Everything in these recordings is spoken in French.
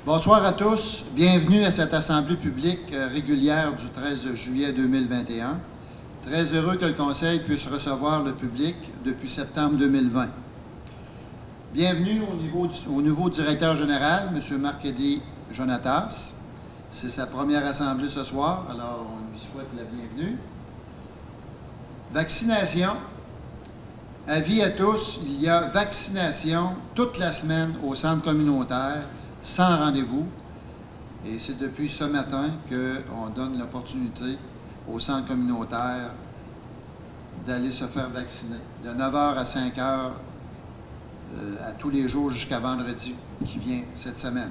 Bonsoir à tous. Bienvenue à cette assemblée publique régulière du 13 juillet 2021. Très heureux que le Conseil puisse recevoir le public depuis septembre 2020. Bienvenue au nouveau directeur général, M. Marc-Édouard Jonatas. C'est sa première assemblée ce soir, alors on lui souhaite la bienvenue. Vaccination. Avis à tous, il y a vaccination toute la semaine au centre communautaire, sans rendez-vous. Et c'est depuis ce matin qu'on donne l'opportunité au centre communautaire d'aller se faire vacciner, de 9h à 5h à tous les jours jusqu'à vendredi qui vient cette semaine.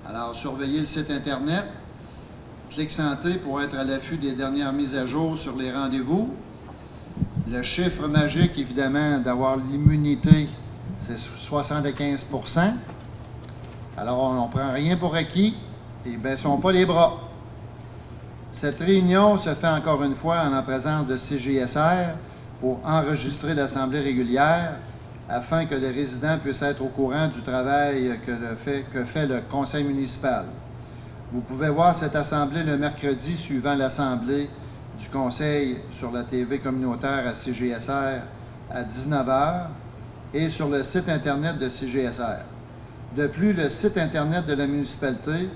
Alors, surveillez le site Internet, Clic Santé pour être à l'affût des dernières mises à jour sur les rendez-vous. Le chiffre magique, évidemment, d'avoir l'immunité, c'est 75 %. Alors, on ne prend rien pour acquis et ne baissons pas les bras. Cette réunion se fait encore une fois en présence de CGSR pour enregistrer l'Assemblée régulière afin que les résidents puissent être au courant du travail que fait le Conseil municipal. Vous pouvez voir cette Assemblée le mercredi suivant l'Assemblée du Conseil sur la TV communautaire à CGSR à 19h et sur le site Internet de CGSR. De plus, le site Internet de la municipalité,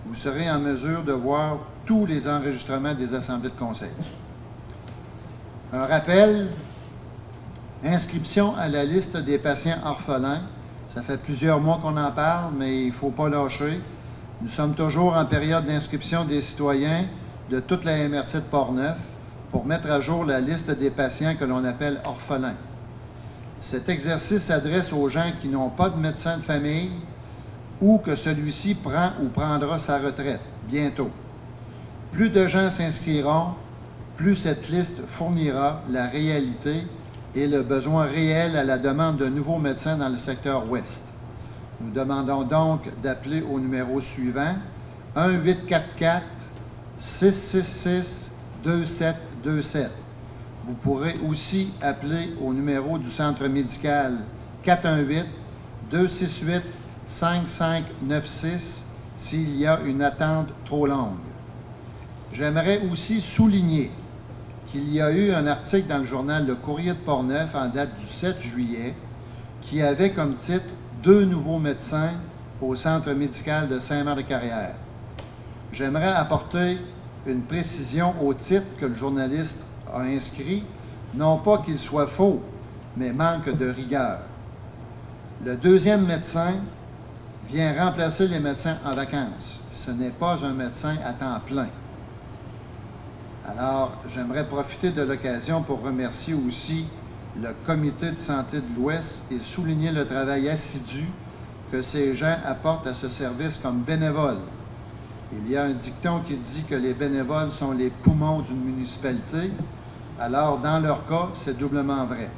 vous serez en mesure de voir tous les enregistrements des assemblées de conseil. Un rappel, inscription à la liste des patients orphelins. Ça fait plusieurs mois qu'on en parle, mais il ne faut pas lâcher. Nous sommes toujours en période d'inscription des citoyens de toute la MRC de Portneuf pour mettre à jour la liste des patients que l'on appelle orphelins. Cet exercice s'adresse aux gens qui n'ont pas de médecin de famille ou que celui-ci prend ou prendra sa retraite bientôt. Plus de gens s'inscriront, plus cette liste fournira la réalité et le besoin réel à la demande de nouveaux médecins dans le secteur ouest. Nous demandons donc d'appeler au numéro suivant 1-844-666-2727. Vous pourrez aussi appeler au numéro du centre médical 418-268-5596 s'il y a une attente trop longue. J'aimerais aussi souligner qu'il y a eu un article dans le journal Le Courrier de Portneuf en date du 7 juillet qui avait comme titre « 2 nouveaux médecins au centre médical de Saint-Marc-de-Carrière ». J'aimerais apporter une précision au titre que le journaliste a inscrit, non pas qu'il soit faux, mais manque de rigueur. Le deuxième médecin vient remplacer les médecins en vacances. Ce n'est pas un médecin à temps plein. Alors, j'aimerais profiter de l'occasion pour remercier aussi le Comité de santé de l'Ouest et souligner le travail assidu que ces gens apportent à ce service comme bénévoles. Il y a un dicton qui dit que les bénévoles sont les poumons d'une municipalité. Alors, dans leur cas, c'est doublement vrai.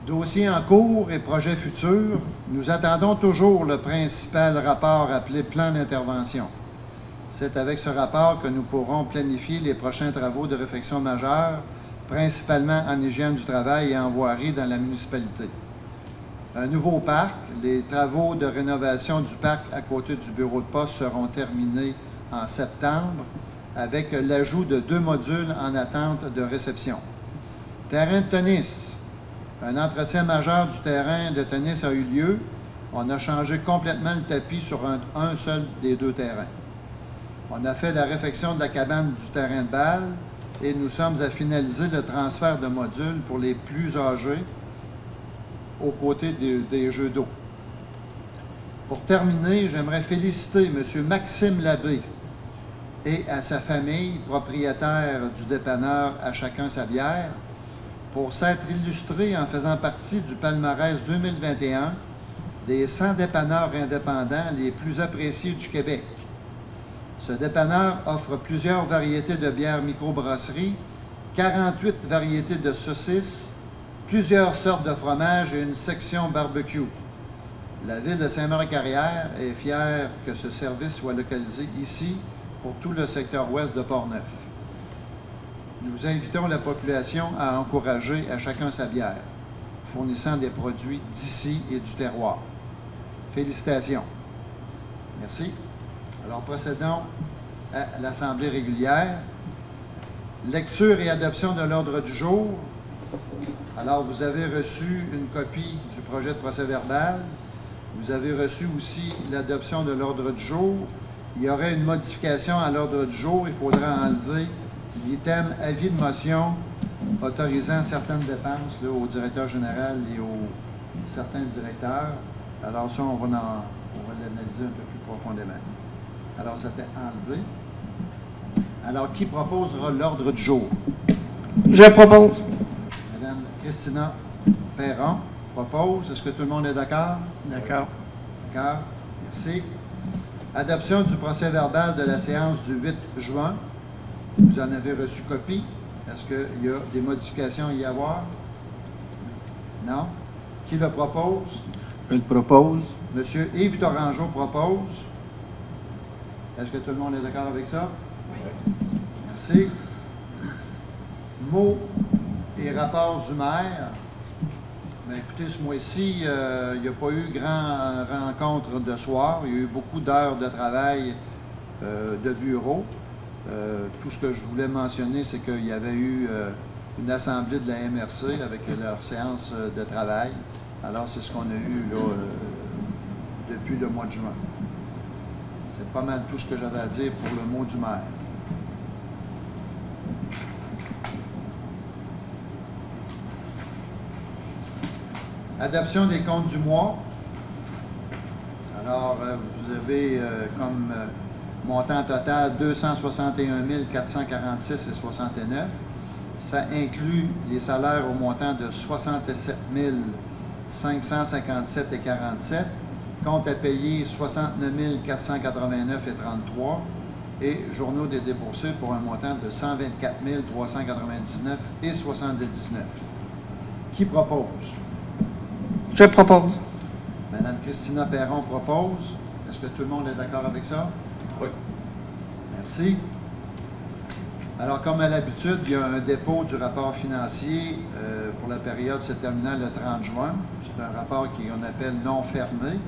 Dossier en cours et projet futur, nous attendons toujours le principal rapport appelé plan d'intervention. C'est avec ce rapport que nous pourrons planifier les prochains travaux de réfection majeure, principalement en hygiène du travail et en voirie dans la municipalité. Un nouveau parc, les travaux de rénovation du parc à côté du bureau de poste seront terminés en septembre, avec l'ajout de 2 modules en attente de réception. Terrain de tennis. Un entretien majeur du terrain de tennis a eu lieu. On a changé complètement le tapis sur un seul des 2 terrains. On a fait la réfection de la cabane du terrain de balle et nous sommes à finaliser le transfert de modules pour les plus âgés aux côtés des jeux d'eau. Pour terminer, j'aimerais féliciter M. Maxime Labbé et à sa famille, propriétaire du dépanneur À Chacun sa bière, pour s'être illustré en faisant partie du palmarès 2021 des 100 dépanneurs indépendants les plus appréciés du Québec. Ce dépanneur offre plusieurs variétés de bières microbrasserie, 48 variétés de saucisses, plusieurs sortes de fromages et une section barbecue. La ville de Saint-Marc-de-Carrière est fière que ce service soit localisé ici pour tout le secteur ouest de Portneuf. Nous invitons la population à encourager À Chacun sa bière, fournissant des produits d'ici et du terroir. Félicitations. Merci. Alors, procédons à l'Assemblée régulière. Lecture et adoption de l'ordre du jour. Alors, vous avez reçu une copie du projet de procès-verbal. Vous avez reçu aussi l'adoption de l'ordre du jour. Il y aurait une modification à l'ordre du jour. Il faudra enlever l'item « Avis de motion autorisant certaines dépenses là, au directeur général et aux certains directeurs ». Alors ça, on va l'analyser un peu plus profondément. Alors, ça t'est enlevé. Alors, qui proposera l'ordre du jour? Je propose. Madame Christina Perron propose. Est-ce que tout le monde est d'accord? D'accord. D'accord. Merci. Adoption du procès-verbal de la séance du 8 juin. Vous en avez reçu copie. Est-ce qu'il y a des modifications à y avoir? Non. Qui le propose? Je le propose. Monsieur Yves Tourangeau propose. Est-ce que tout le monde est d'accord avec ça? Oui. Merci. Mots et rapports du maire. Bien, écoutez, ce mois-ci, il n'y a pas eu grand rencontre de soir. Il y a eu beaucoup d'heures de travail de bureau. Tout ce que je voulais mentionner, c'est qu'il y avait eu une assemblée de la MRC avec leur séance de travail. Alors, c'est ce qu'on a eu là, depuis le mois de juin. C'est pas mal tout ce que j'avais à dire pour le mot du maire. Adoption des comptes du mois. Alors, vous avez comme montant total 261 446,69. Ça inclut les salaires au montant de 67 557,47. Compte à payer 69 489,33. Et journaux des déboursés pour un montant de 124 399,79. Qui propose? Je propose. Madame Christina Perron propose. Est-ce que tout le monde est d'accord avec ça? Oui. Merci. Alors, comme à l'habitude, il y a un dépôt du rapport financier pour la période se terminant le 30 juin. C'est un rapport qu'on appelle non fermé,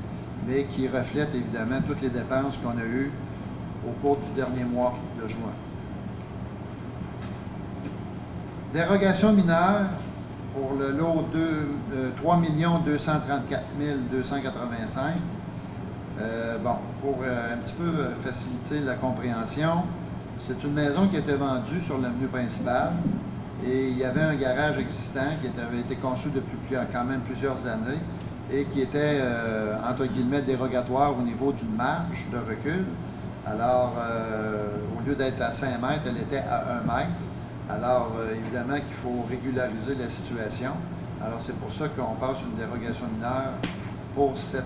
mais qui reflète évidemment toutes les dépenses qu'on a eues au cours du dernier mois de juin. Dérogation mineure pour le lot de 3 234 285. Bon, pour un petit peu faciliter la compréhension, c'est une maison qui était vendue sur l'avenue principale et il y avait un garage existant qui avait été conçu depuis quand même plusieurs années et qui était, entre guillemets, dérogatoire au niveau d'une marge de recul. Alors, au lieu d'être à 5 mètres, elle était à 1 mètre. Alors, évidemment qu'il faut régulariser la situation. Alors, c'est pour ça qu'on passe une dérogation mineure pour cette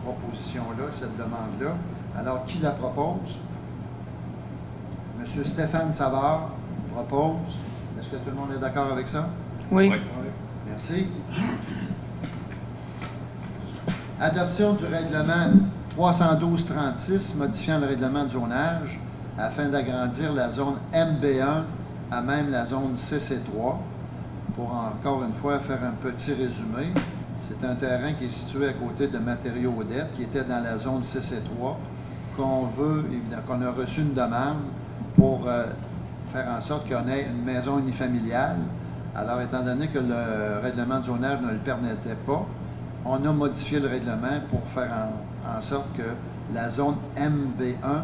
proposition-là, cette demande-là. Alors, qui la propose? Monsieur Stéphane Savard propose. Est-ce que tout le monde est d'accord avec ça? Oui. Oui. Merci. Adoption du règlement 312-36, modifiant le règlement de zonage afin d'agrandir la zone MB1 à même la zone CC3. Pour encore une fois faire un petit résumé, c'est un terrain qui est situé à côté de Matériaux Odette, qui était dans la zone CC3, qu'on a reçu une demande pour faire en sorte qu'on ait une maison unifamiliale. Alors, étant donné que le règlement de zonage ne le permettait pas, on a modifié le règlement pour faire en sorte que la zone MB1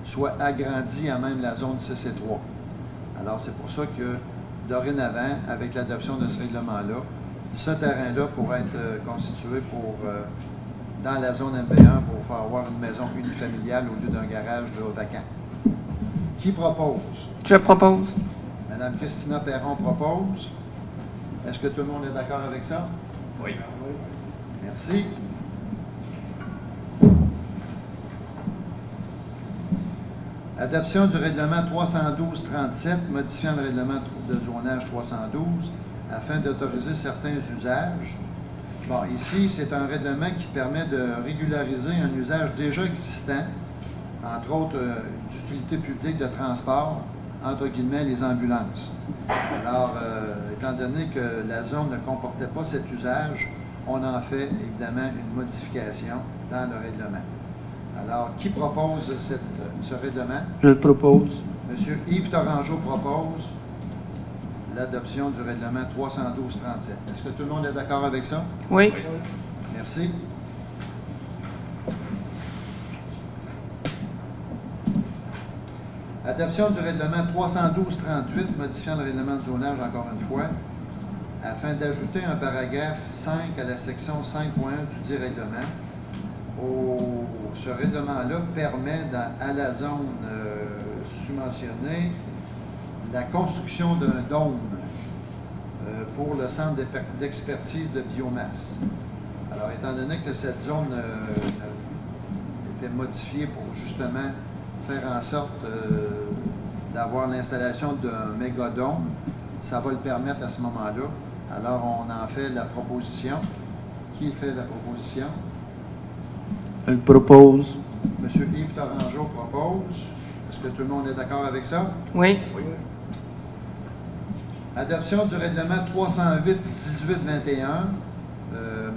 soit agrandie à même la zone CC3. Alors, c'est pour ça que, dorénavant, avec l'adoption de ce règlement-là, ce terrain-là pourrait être constitué dans la zone MB1 pour faire avoir une maison unifamiliale au lieu d'un garage là, vacant. Qui propose? Je propose. Madame Christina Perron propose. Est-ce que tout le monde est d'accord avec ça? Oui. Merci. Adoption du règlement 312-37, modifiant le règlement de zonage 312 afin d'autoriser certains usages. Bon, ici, c'est un règlement qui permet de régulariser un usage déjà existant, entre autres d'utilité publique de transport, entre guillemets, les ambulances. Alors, étant donné que la zone ne comportait pas cet usage, on en fait évidemment une modification dans le règlement. Alors, qui propose ce règlement? Je le propose. M. Yves Tourangeau propose l'adoption du règlement 312-37. Est-ce que tout le monde est d'accord avec ça? Oui. Merci. Adoption du règlement 312-38, modifiant le règlement de zonage encore une fois, afin d'ajouter un paragraphe 5 à la section 5.1 du dit règlement. Ce règlement-là permet à la zone subventionnée la construction d'un dôme pour le centre d'expertise de biomasse. Alors, étant donné que cette zone était modifiée pour justement faire en sorte d'avoir l'installation d'un mégadôme, ça va le permettre à ce moment-là. Alors, on en fait la proposition. Qui fait la proposition? Je le propose. M. Yves Tourangeau propose. Est-ce que tout le monde est d'accord avec ça? Oui. Adoption du règlement 308-1821,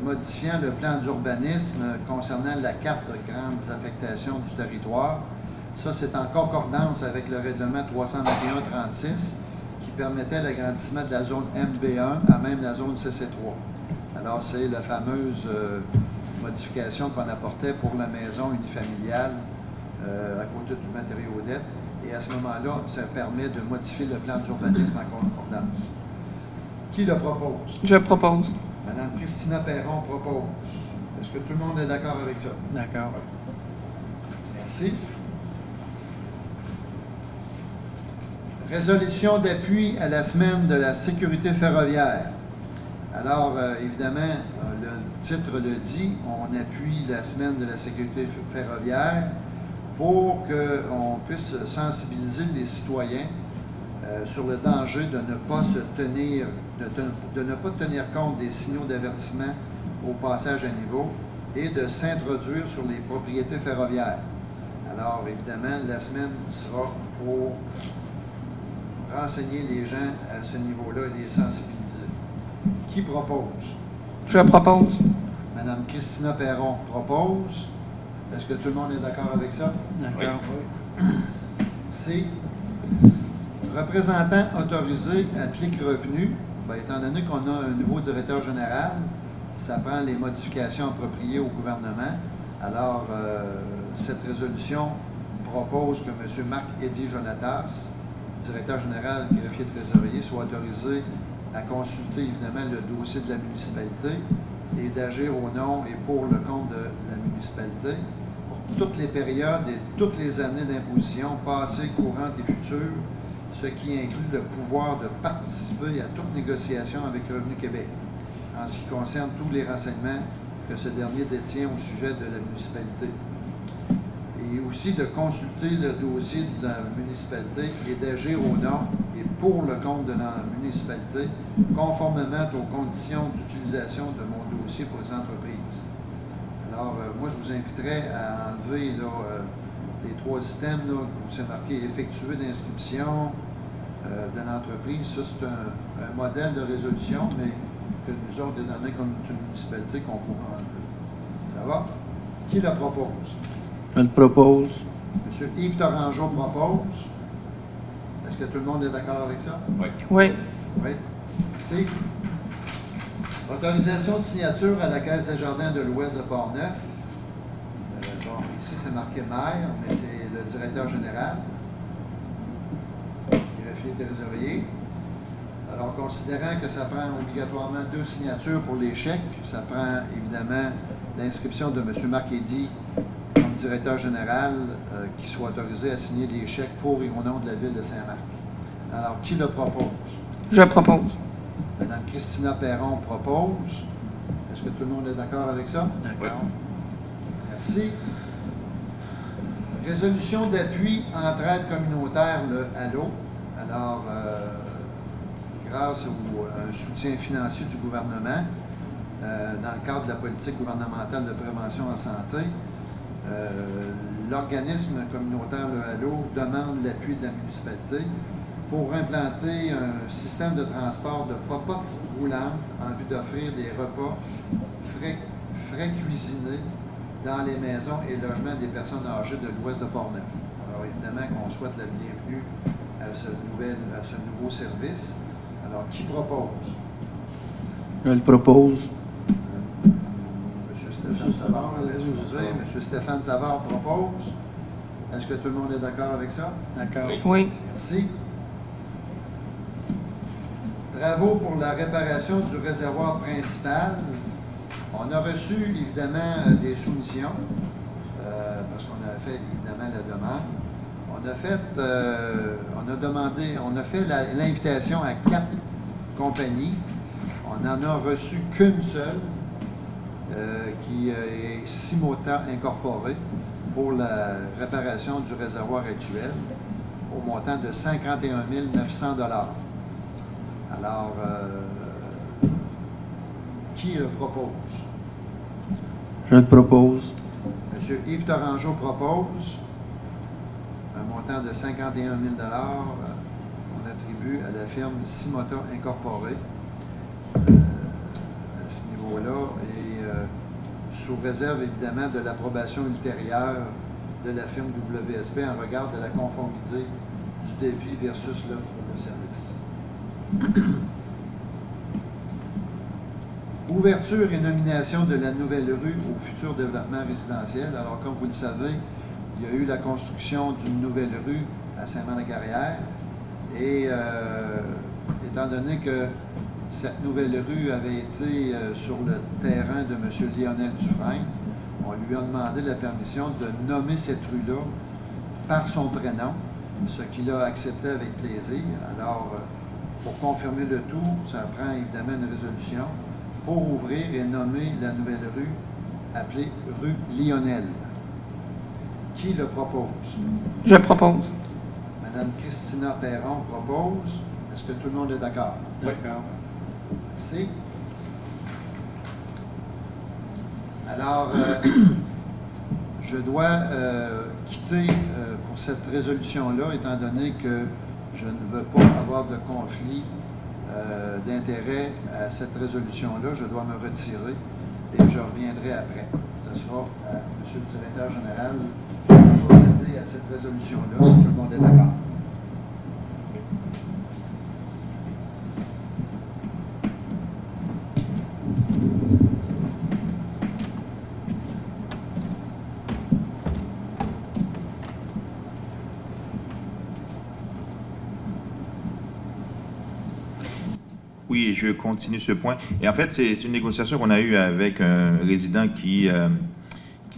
modifiant le plan d'urbanisme concernant la carte de grandes affectations du territoire. Ça, c'est en concordance avec le règlement 321-36 qui permettait l'agrandissement de la zone MB1 à même la zone CC3. Alors, c'est la fameuse modification qu'on apportait pour la maison unifamiliale à côté du matériau-dette. Et à ce moment-là, ça permet de modifier le plan d'urbanisme en concordance. Qui le propose? Je propose. Mme Christina Perron propose. Est-ce que tout le monde est d'accord avec ça? D'accord. Merci. Résolution d'appui à la semaine de la sécurité ferroviaire. Alors, évidemment, le titre le dit, on appuie la semaine de la sécurité ferroviaire pour qu'on puisse sensibiliser les citoyens sur le danger de ne pas de ne pas tenir compte des signaux d'avertissement au passage à niveau et de s'introduire sur les propriétés ferroviaires. Alors, évidemment, la semaine sera pour renseigner les gens à ce niveau-là et les sensibiliser. Qui propose? Je propose. Mme Christina Perron propose. Est-ce que tout le monde est d'accord avec ça? D'accord. C'est représentant autorisé à Clic Revenu. Bien, étant donné qu'on a un nouveau directeur général, ça prend les modifications appropriées au gouvernement. Alors, cette résolution propose que M. Marc-Éddy Jonatas, directeur général greffier trésorier, soit autorisé à consulter évidemment le dossier de la municipalité et d'agir au nom et pour le compte de la municipalité pour toutes les périodes et toutes les années d'imposition passées, courantes et futures, ce qui inclut le pouvoir de participer à toute négociation avec Revenu Québec en ce qui concerne tous les renseignements que ce dernier détient au sujet de la municipalité. Et aussi de consulter le dossier de la municipalité et d'agir au nom et pour le compte de la municipalité, conformément aux conditions d'utilisation de mon dossier pour les entreprises. Alors, moi, je vous inviterais à enlever les trois items là, où c'est marqué « Effectuer d'inscription de l'entreprise ». Ça, c'est un modèle de résolution, mais que nous autres, étant donné comme une municipalité, qu'on pourra enlever. Ça va? Qui le propose? Je le propose. M. Yves Tourangeau propose. Est-ce que tout le monde est d'accord avec ça? Oui. Oui. Oui. Merci. Autorisation de signature à la Caisse des Jardins de l'Ouest de Portneuf. Bon, ici, c'est marqué maire, mais c'est le directeur général. Greffier trésorier. Alors, considérant que ça prend obligatoirement 2 signatures pour les chèques, ça prend évidemment l'inscription de M. Marc-Éddy comme directeur général qui soit autorisé à signer des chèques pour et au nom de la ville de Saint-Marc. Alors, qui le propose? Je propose. Mme Christina Perron propose. Est-ce que tout le monde est d'accord avec ça? D'accord. Merci. Résolution d'appui entraide communautaire, le HALO. Alors, grâce à un soutien financier du gouvernement, dans le cadre de la politique gouvernementale de prévention en santé, l'organisme communautaire, le HALO, demande l'appui de la municipalité pour implanter un système de transport de popotes roulantes en vue d'offrir des repas frais cuisinés dans les maisons et logements des personnes âgées de l'ouest de Portneuf. Alors, évidemment qu'on souhaite la bienvenue à ce nouveau service. Alors, qui propose? Je le propose. Monsieur Stéphane Savard, Monsieur Stéphane Savard propose. Est-ce que tout le monde est d'accord avec ça? D'accord. Oui. Merci. Travaux pour la réparation du réservoir principal. On a reçu, évidemment, des soumissions, parce qu'on a fait, évidemment, la demande. On a fait l'invitation à 4 compagnies. On n'en a reçu qu'une seule, qui est Simota Incorporée, pour la réparation du réservoir actuel, au montant de 51 900 $. Alors, qui le propose? Je le propose. M. Yves Torangeau propose un montant de 51 000 $. On attribue à la firme Simota Incorporée à ce niveau-là et sous réserve évidemment de l'approbation ultérieure de la firme WSP en regard de la conformité du devis versus l'offre de service. Ouverture et nomination de la nouvelle rue au futur développement résidentiel. Alors, comme vous le savez, il y a eu la construction d'une nouvelle rue à Saint-Marc-de-Carrière et étant donné que cette nouvelle rue avait été sur le terrain de M. Lionel Dufresne, on lui a demandé la permission de nommer cette rue-là par son prénom, ce qu'il a accepté avec plaisir. Alors, pour confirmer le tout, ça prend évidemment une résolution pour ouvrir et nommer la nouvelle rue appelée rue Lionel. Qui le propose? Je propose. Madame Christina Perron propose. Est-ce que tout le monde est d'accord? D'accord. Merci. Alors, je dois quitter pour cette résolution-là, étant donné que je ne veux pas avoir de conflit d'intérêt à cette résolution-là. Je dois me retirer et je reviendrai après. Ce sera à M. le directeur général de procéder à cette résolution-là, si tout le monde est d'accord. Oui, je continue ce point. Et en fait, c'est une négociation qu'on a eue avec un résident qui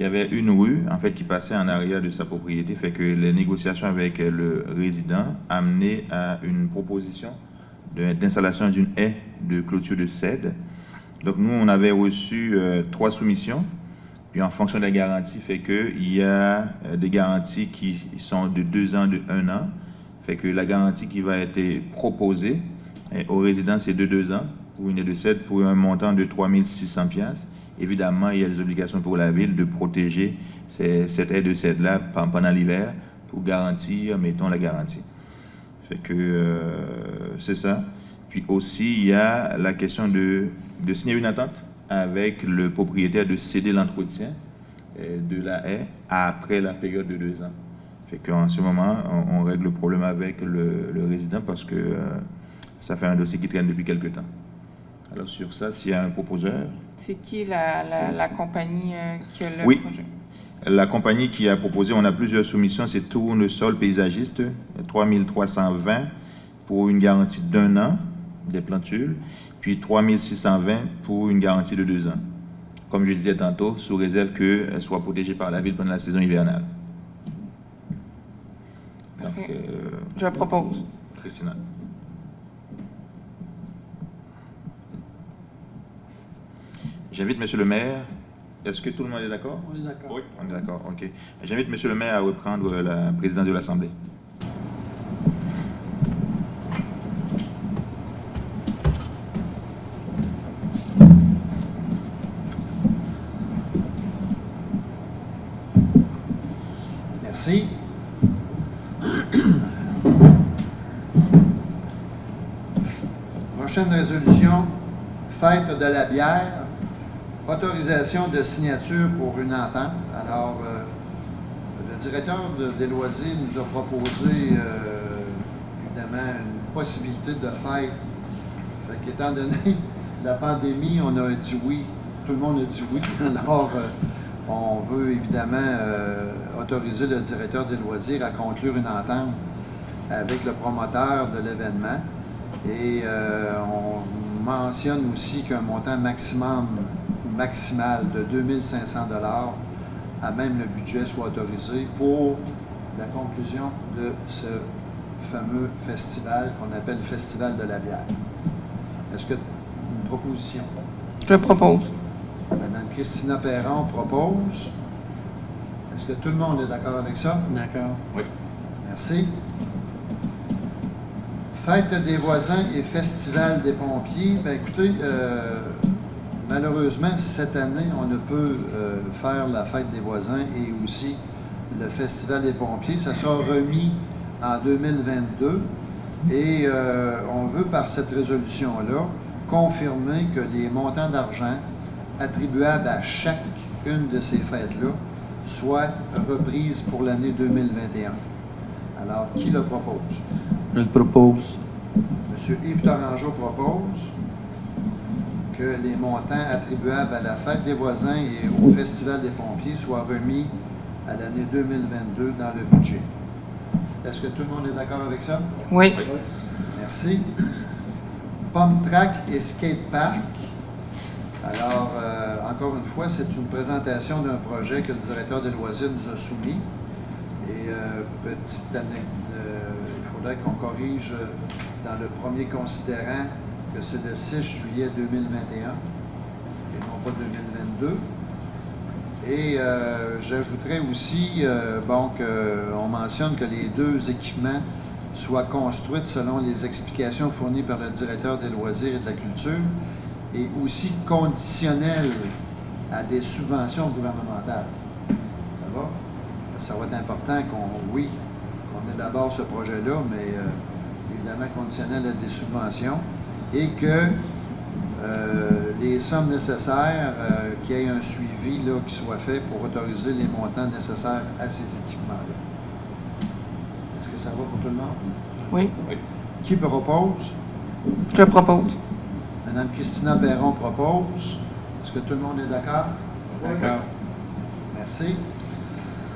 avait une rue, en fait, qui passait en arrière de sa propriété. Fait que les négociations avec le résident amenaient à une proposition d'installation d'une haie de clôture de cèdre. Donc, nous, on avait reçu 3 soumissions. Puis, en fonction de la garantie, fait qu'il y a des garanties qui sont de 2 ans, de 1 an. Fait que la garantie qui va être proposée aux résidents, c'est de 2 ans pour une aide de cèdre pour un montant de 3 600 $. Évidemment, il y a des obligations pour la ville de protéger cette aide de cèdre-là pendant l'hiver pour garantir, mettons, la garantie. Fait que c'est ça. Puis aussi, il y a la question de signer une entente avec le propriétaire de céder l'entretien de la haie après la période de 2 ans. Fait qu'en ce moment, on règle le problème avec le résident parce que ça fait un dossier qui traîne depuis quelque temps. Alors sur ça, s'il y a un proposeur... C'est qui la compagnie qui a le projet? La compagnie qui a proposé, on a plusieurs soumissions, c'est Tournesol Paysagiste, 3 320 pour une garantie d'1 an des plantules, puis 3 620 pour une garantie de 2 ans. Comme je disais tantôt, sous réserve qu'elle soit protégée par la ville pendant la saison hivernale. Donc, je propose. Christina. J'invite M. le maire. Est-ce que tout le monde est d'accord? On est d'accord. Oui, on est d'accord, OK. J'invite M. le maire à reprendre la présidence de l'Assemblée. Merci. Prochaine résolution, fête de la bière. Autorisation de signature pour une entente. Alors, le directeur des loisirs nous a proposé, évidemment, une possibilité de fête. Fait qu'étant donné la pandémie, on a dit oui. Tout le monde a dit oui. Alors, on veut évidemment autoriser le directeur des loisirs à conclure une entente avec le promoteur de l'événement. Et on mentionne aussi qu'un montant maximal de 2500 $, à même le budget, soit autorisé pour la conclusion de ce fameux festival qu'on appelle le Festival de la bière. Est-ce que une proposition? Je propose. Madame Christina Perron propose. Est-ce que tout le monde est d'accord avec ça? D'accord. Oui. Merci. Fête des voisins et Festival des pompiers. Bien, écoutez, malheureusement, cette année, on ne peut faire la Fête des voisins et aussi le Festival des pompiers. Ça sera remis en 2022 et on veut, par cette résolution-là, confirmer que les montants d'argent attribuables à chacune de ces fêtes-là soient reprises pour l'année 2021. Alors, qui le propose? Je le propose. M. Yves Tourangeau propose que les montants attribuables à la Fête des voisins et au Festival des pompiers soient remis à l'année 2022 dans le budget. Est-ce que tout le monde est d'accord avec ça? Oui. Merci. Pomme Track et Skate Park. Alors, encore une fois, c'est une présentation d'un projet que le directeur des loisirs nous a soumis. Et petite anecdote, il faudrait qu'on corrige dans le premier considérant que c'est le 6 juillet 2021 et non pas 2022. Et j'ajouterais aussi, on mentionne que les deux équipements soient construits selon les explications fournies par le directeur des loisirs et de la culture et aussi conditionnels à des subventions gouvernementales. Ça va? Ça va être important qu'on élabore ce projet-là, mais évidemment conditionnel à des subventions et que les sommes nécessaires, qu'il y ait un suivi là, qui soit fait pour autoriser les montants nécessaires à ces équipements-là. Est-ce que ça va pour tout le monde? Oui. Oui. Qui propose? Je propose. Madame Christina Perron propose. Est-ce que tout le monde est d'accord? D'accord. Merci.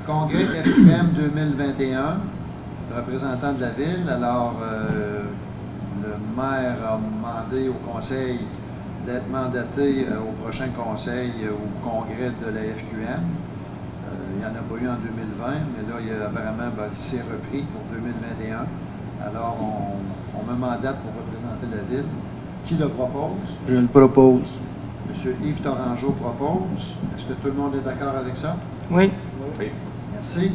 Congrès FQM 2021, représentant de la ville. Alors, le maire a demandé au conseil d'être mandaté au prochain conseil, au congrès de la FQM. Il n'y en a pas eu en 2020, mais là, apparemment, il s'est repris pour 2021. Alors, on me mandate pour représenter la ville. Qui le propose? Je le propose. M. Yves Tourangeau propose. Est-ce que tout le monde est d'accord avec ça? Oui. Oui. Merci.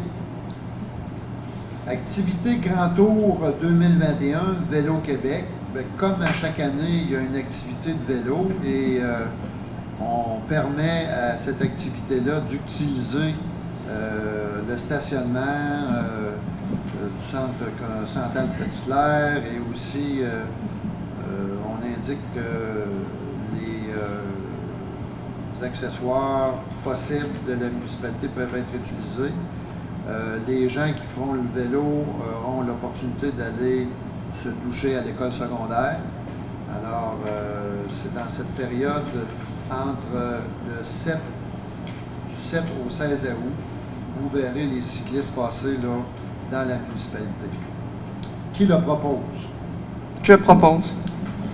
Activité Grand Tour 2021, Vélo Québec. Bien, comme à chaque année, il y a une activité de vélo et on permet à cette activité-là d'utiliser le stationnement du centre Central Petite-Claire et aussi on indique que les accessoires possibles de la municipalité peuvent être utilisés. Les gens qui font le vélo auront l'opportunité d'aller se doucher à l'école secondaire. Alors, c'est dans cette période entre du 7 au 16 août, vous verrez les cyclistes passer là, dans la municipalité. Qui le propose? Je propose.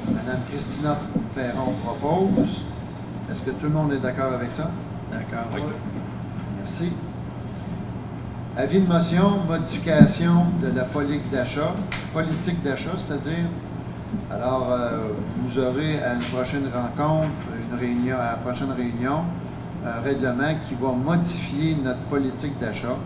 Madame Christina Perron propose. Est-ce que tout le monde est d'accord avec ça? D'accord. Oui. Merci. Avis de motion, modification de la politique d'achat, c'est-à-dire, alors, vous aurez à une prochaine rencontre, à la prochaine réunion, un règlement qui va modifier notre politique d'achat,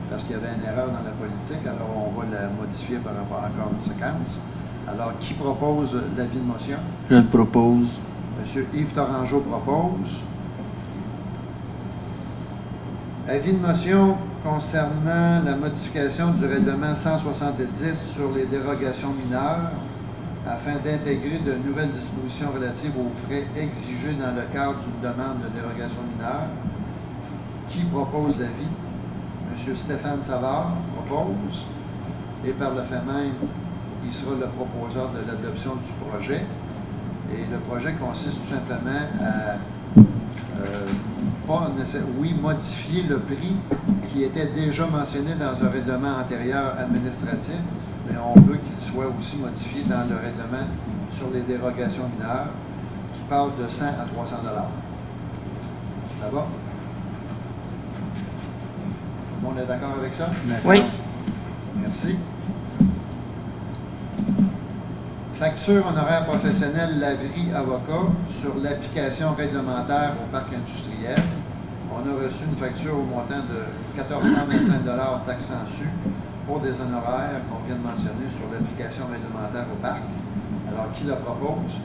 parce qu'il y avait une erreur dans la politique, alors on va la modifier par rapport à encore une séquence. Alors, qui propose l'avis de motion? Je le propose. M. Yves Tourangeau propose. Avis de motion concernant la modification du règlement 170 sur les dérogations mineures. afin d'intégrer de nouvelles dispositions relatives aux frais exigés dans le cadre d'une demande de dérogation mineure. Qui propose l'avis? M. Stéphane Savard propose, et par le fait même, il sera le proposeur de l'adoption du projet. Et le projet consiste tout simplement à modifier le prix qui était déjà mentionné dans un règlement antérieur administratif, mais on veut qu'il soit aussi modifié dans le règlement sur les dérogations mineures, qui passe de 100 à 300 $. Ça va? Tout le monde est d'accord avec ça? Oui. Merci. Facture honoraire professionnel Laverie Avocat sur l'application réglementaire au parc industriel. On a reçu une facture au montant de 1425 $ taxes en su pour des honoraires qu'on vient de mentionner sur l'application réglementaire au parc. Alors, qui le propose?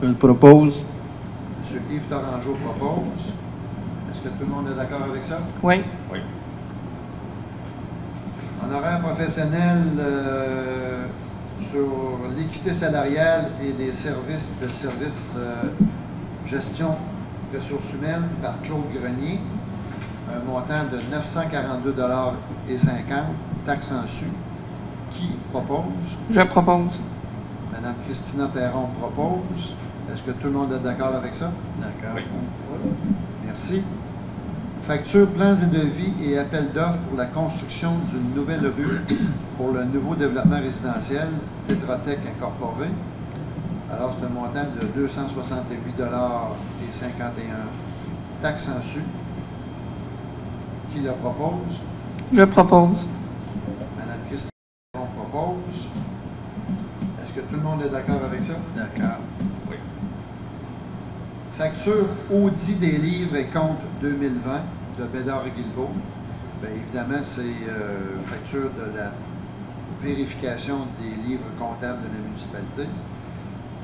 Je le propose. M. Yves Torangeau propose. Est-ce que tout le monde est d'accord avec ça? Oui. Oui. Honoraire professionnel sur l'équité salariale et des services gestion ressources humaines par Claude Grenier, un montant de 942,50 $ taxes en su. Qui propose? Je propose. Madame Christina Perron propose. Est-ce que tout le monde est d'accord avec ça? D'accord. Oui. Merci. Facture, plans et devis et appel d'offres pour la construction d'une nouvelle rue pour le nouveau développement résidentiel Tetra-Tech Incorporé. Alors, c'est un montant de 268,51 $ taxes en su. Qui le propose? Je propose. Madame Christine propose. Est-ce que tout le monde est d'accord avec ça? D'accord. Oui. Facture audit des livres et comptes 2020 de Bédard et Guilbeault. Bien, évidemment, c'est facture de la vérification des livres comptables de la municipalité,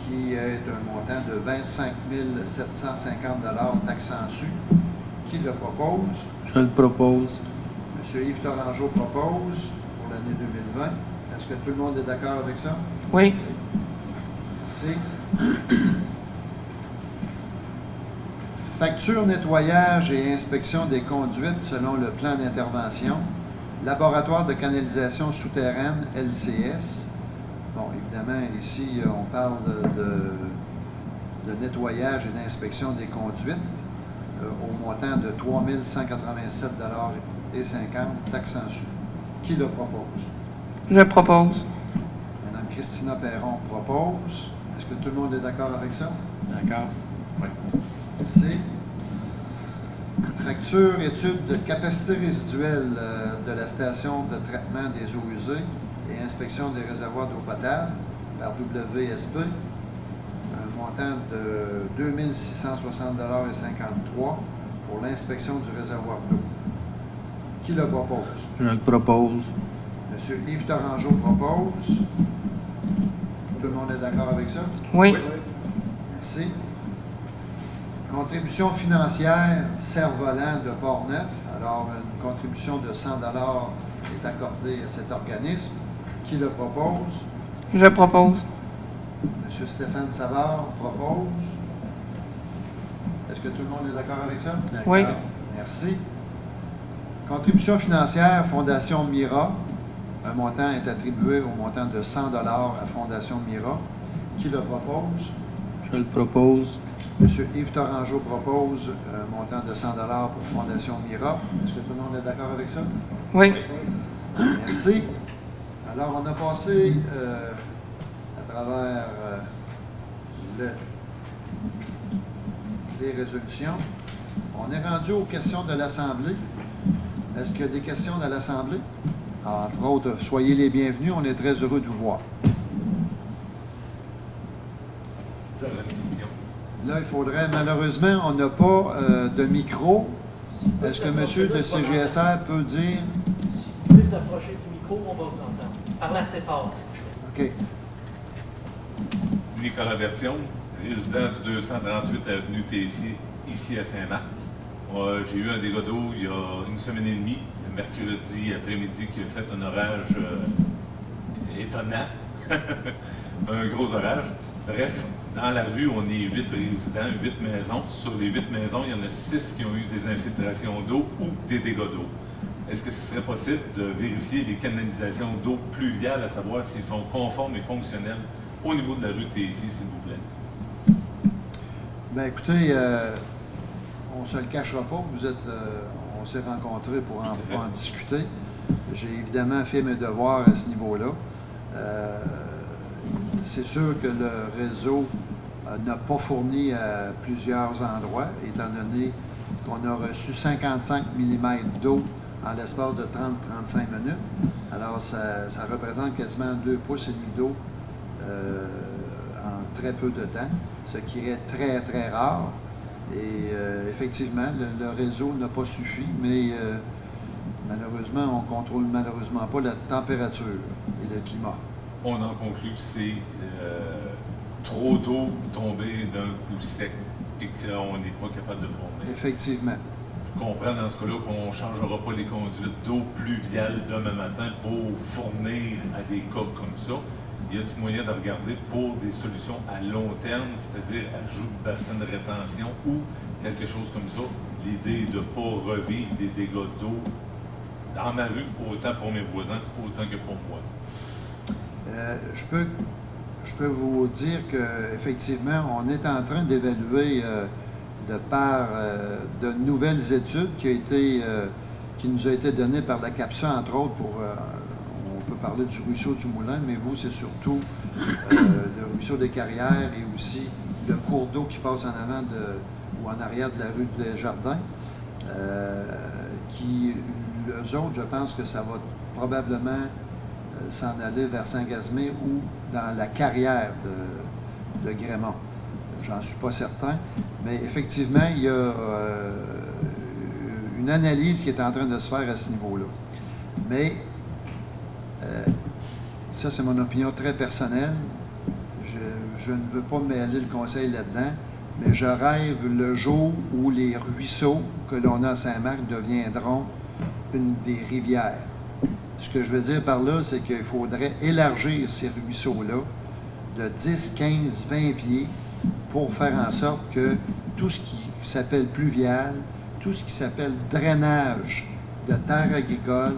qui est un montant de 25 750 $ taxes en su. Qui le propose? Je le propose. M. Yves Torangeau propose pour l'année 2020. Est-ce que tout le monde est d'accord avec ça? Oui. Merci. Facture nettoyage et inspection des conduites selon le plan d'intervention. Laboratoire de canalisation souterraine, LCS. Bon, évidemment, ici, on parle de nettoyage et d'inspection des conduites au montant de 3 187,50 $ taxes en su. Qui le propose? Je propose. Mme Christina Perron propose. Est-ce que tout le monde est d'accord avec ça? D'accord. Oui. Merci. Facture étude de capacité résiduelle de la station de traitement des eaux usées et inspection des réservoirs d'eau potable par WSP. Un montant de 2 660,53 $ pour l'inspection du réservoir d'eau. Qui le propose? Je le propose. M. Yves Torangeau propose. Tout le monde est d'accord avec ça? Oui. Merci. Contribution financière Cerf-Volant de Port-Neuf. Alors, une contribution de 100 $ est accordée à cet organisme. Qui le propose? Je propose. M. Stéphane Savard propose. Est-ce que tout le monde est d'accord avec ça? Oui. Merci. Contribution financière Fondation Mira. Un montant est attribué au montant de 100 $ à Fondation Mira. Qui le propose? Je le propose. M. Yves Torangeau propose un montant de 100 $ pour Fondation Mira. Est-ce que tout le monde est d'accord avec ça? Oui. Merci. Alors, on a passé à travers les résolutions. On est rendu aux questions de l'Assemblée. Est-ce qu'il y a des questions de l'Assemblée? Entre autres, soyez les bienvenus. On est très heureux de vous voir. Là, il faudrait, malheureusement, on n'a pas de micro. Est-ce que monsieur de CGSR peut dire? Si vous pouvez vous approcher du micro, on va vous entendre. Parlez assez fort, s'il vous plaît. OK. Nicolas Bertillon, résident du 238 avenue Tessier, ici à Saint-Marc. J'ai eu un dégât d'eau il y a une semaine et demie, le mercredi après-midi, qui a fait un orage étonnant. Un gros orage. Bref, dans la rue, on est 8 résidents, 8 maisons. Sur les 8 maisons, il y en a 6 qui ont eu des infiltrations d'eau ou des dégâts d'eau. Est-ce que ce serait possible de vérifier les canalisations d'eau pluviale, à savoir s'ils sont conformes et fonctionnels au niveau de la rue TIC, s'il vous plaît? Bien, écoutez, on ne se le cachera pas. On s'est rencontrés pour en discuter. J'ai évidemment fait mes devoirs à ce niveau-là. C'est sûr que le réseau n'a pas fourni à plusieurs endroits, étant donné qu'on a reçu 55 mm d'eau en l'espace de 30-35 minutes. Alors, ça représente quasiment 2,5 pouces d'eau en très peu de temps, ce qui est très, très rare. Et effectivement, le réseau n'a pas suffi, mais malheureusement, on ne contrôle malheureusement pas la température et le climat. On en conclut que c'est trop d'eau tombée d'un coup sec et qu'on n'est pas capable de fournir. Effectivement. Je comprends dans ce cas-là qu'on ne changera pas les conduites d'eau pluviale demain matin pour fournir à des cas comme ça. Y a-t-il moyen de regarder pour des solutions à long terme, c'est-à-dire ajout de bassin de rétention ou quelque chose comme ça? L'idée de ne pas revivre des dégâts d'eau dans ma rue, autant pour mes voisins, autant que pour moi. Je peux vous dire qu'effectivement, on est en train d'évaluer de par de nouvelles études qui nous ont été données par la CAPSA, entre autres, on peut parler du ruisseau du Moulin, mais vous, c'est surtout le ruisseau des Carrières et aussi le cours d'eau qui passe en avant ou en arrière de la rue des Jardins, eux autres, je pense que ça va probablement s'en aller vers Saint-Gasimé ou dans la carrière de Grémont. J'en suis pas certain, mais effectivement, il y a une analyse qui est en train de se faire à ce niveau-là. Mais ça, c'est mon opinion très personnelle. Je ne veux pas mêler le conseil là-dedans, mais je rêve le jour où les ruisseaux que l'on a à Saint-Marc deviendront des rivières. Ce que je veux dire par là, c'est qu'il faudrait élargir ces ruisseaux-là de 10, 15, 20 pieds pour faire en sorte que tout ce qui s'appelle pluvial, tout ce qui s'appelle drainage de terre agricole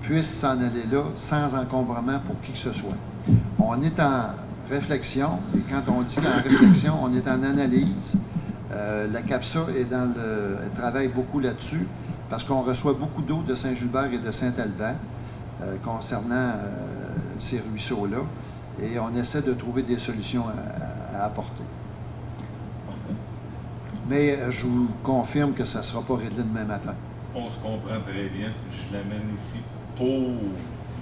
puisse s'en aller là sans encombrement pour qui que ce soit. On est en réflexion, et quand on dit en réflexion, on est en analyse. La CAPSA elle travaille beaucoup là-dessus, parce qu'on reçoit beaucoup d'eau de Saint-Gilbert et de Saint-Alban concernant ces ruisseaux-là, et on essaie de trouver des solutions à apporter. Mais je vous confirme que ça ne sera pas réglé demain matin. On se comprend très bien. Je l'amène ici pour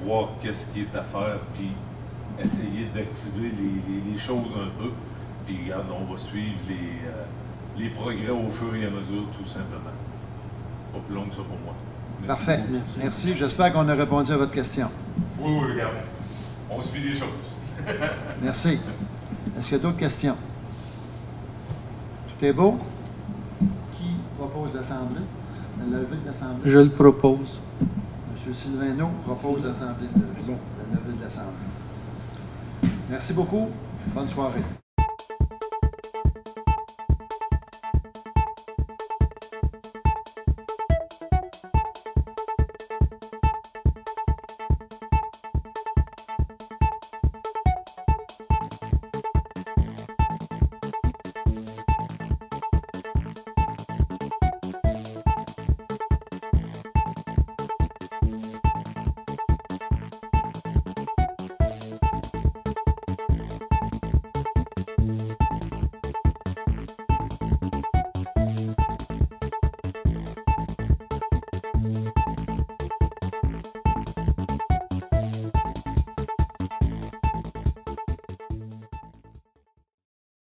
voir qu'est-ce qui est à faire, puis essayer d'activer les choses un peu. Puis regarde, on va suivre les progrès au fur et à mesure, tout simplement. Pas plus long que ça pour moi. Merci. Parfait. Merci. J'espère qu'on a répondu à votre question. Oui, regarde. On suit les choses. Merci. Est-ce qu'il y a d'autres questions? Tout est beau? Qui propose l'Assemblée? La levée de l'Assemblée? Je le propose. M. Sylvain propose l'Assemblée, la levée de l'Assemblée. Merci beaucoup. Bonne soirée.